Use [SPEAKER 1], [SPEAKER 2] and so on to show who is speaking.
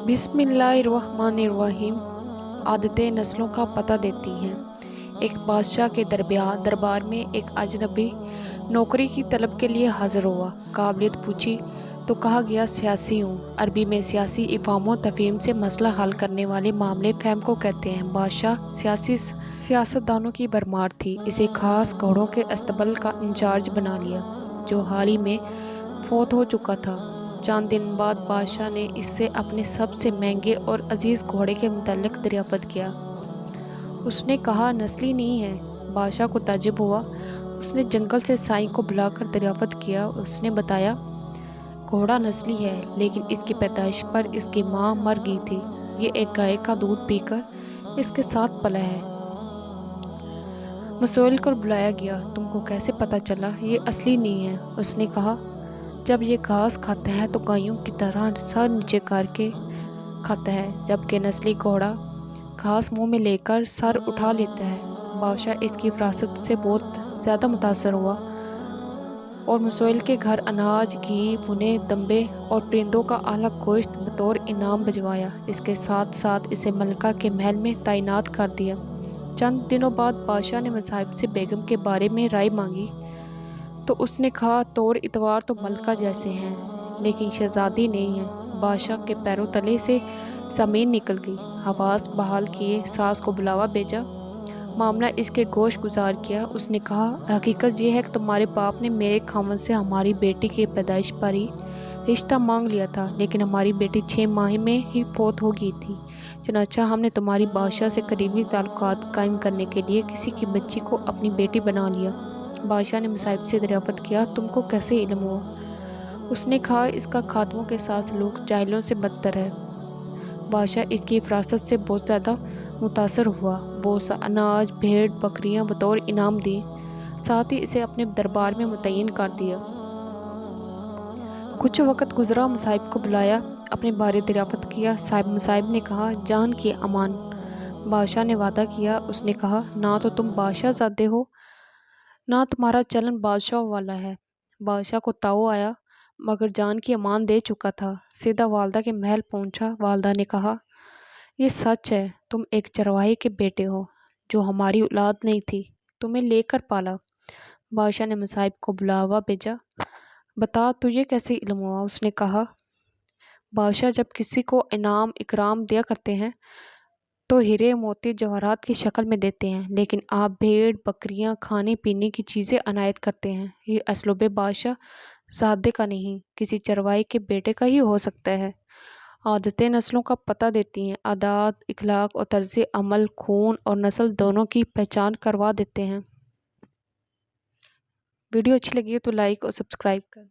[SPEAKER 1] बिस्मिल्लाहिर्रहमानिर्रहीम। आदतें नस्लों का पता देती हैं। एक बादशाह के दरबार में एक अजनबी नौकरी की तलब के लिए हाजिर हुआ। काबिलियत पूछी तो कहा गया सियासी हूँ। अरबी में सियासी इफ़ाम तफ़हीम से मसला हल करने वाले मामले फ़हम को कहते हैं। बादशाह सियासतदानों की भरमार थी। इसे खास घोड़ों के अस्तबल का इंचार्ज बना लिया, जो हाल ही में फौत हो चुका था। चंद दिन बाद बादशाह ने इससे अपने सबसे महंगे और अजीज़ घोड़े के मुतल्लिक दरियाफ़त किया। उसने कहा, नस्ली नहीं है। बादशाह को ताज्जुब हुआ। उसने जंगल से साईं को बुलाकर दरियाफ़त किया। उसने बताया, घोड़ा नस्ली है, लेकिन इसकी पैदाइश पर इसकी माँ मर गई थी। ये एक गाय का दूध पीकर इसके साथ पला है। मुसोइल को बुलाया गया। तुमको कैसे पता चला ये असली नहीं है? उसने कहा, जब ये घास खाता है तो गायों की तरह सर नीचे करके खाता है, जबकि नस्ली घोड़ा घास मुंह में लेकर सर उठा लेता है। बादशाह इसकी फरासत से बहुत ज़्यादा मुतासर हुआ और मुसोइल के घर अनाज, घी, भुने दम्बे और परिंदों का आला गोश्त बतौर इनाम भिजवाया। इसके साथ साथ इसे मलका के महल में तैनात कर दिया। चंद दिनों बाद बादशाह ने मसाहिब से बेगम के बारे में राय मांगी तो उसने कहा, तौर इतवार तो मलका जैसे हैं, लेकिन शहजादी नहीं है। बादशाह के पैरों तले से ज़मीन निकल गई। हवास बहाल किए, सास को बुलावा भेजा, मामला इसके गोश गुजार किया। उसने कहा, हकीकत यह है कि तुम्हारे बाप ने मेरे खामन से हमारी बेटी की पैदाइश पर ही रिश्ता मांग लिया था, लेकिन हमारी बेटी 6 माह में ही फौत हो गई थी। चनाचा हमने तुम्हारी बादशाह से करीबी ताल्लुकात कायम करने के लिए किसी की बच्ची को अपनी बेटी बना लिया। बादशाह ने मुसाहिब से दरियाफ़त किया, तुमको कैसे इल्म हुआ? उसने कहा, इसका खातमों के साथ सलूक जाहिलों से बदतर है। बादशाह इसकी फरासत से बहुत ज़्यादा मुतासर हुआ। बहुत सा अनाज, भेड़, बकरियां बतौर इनाम दी, साथ ही इसे अपने दरबार में मुतय्यन कर दिया। कुछ वक़्त गुजरा, मुसाहिब को बुलाया, अपने बारे दरियाफ़त किया। मुसाहिब ने कहा, जान की अमान। बादशाह ने वादा किया। उसने कहा, ना तो तुम बादशाह ज़ादे हो, ना तुम्हारा चलन बादशाह वाला है। बादशाह को ताव आया, मगर जान की अमान दे चुका था। सीधा वालदा के महल पहुंचा। वालदा ने कहा, ये सच है, तुम एक चरवाहे के बेटे हो, जो हमारी औलाद नहीं थी, तुम्हें लेकर पाला। बादशाह ने मुसाहिब को बुलावा भेजा। बता, तुझे कैसे इल्म हुआ? उसने कहा, बादशाह जब किसी को इनाम इकराम दिया करते हैं तो हीरे मोती जवाहरात की शक्ल में देते हैं, लेकिन आप भेड़ बकरियां, खाने पीने की चीज़ें अनायत करते हैं। ये असलुबे बादशाह ज़ादे का नहीं, किसी चरवाहे के बेटे का ही हो सकता है। आदतें नस्लों का पता देती हैं। आदात, इखलाक और तर्ज अमल खून और नस्ल दोनों की पहचान करवा देते हैं। वीडियो अच्छी लगी हो तो लाइक और सब्सक्राइब कर।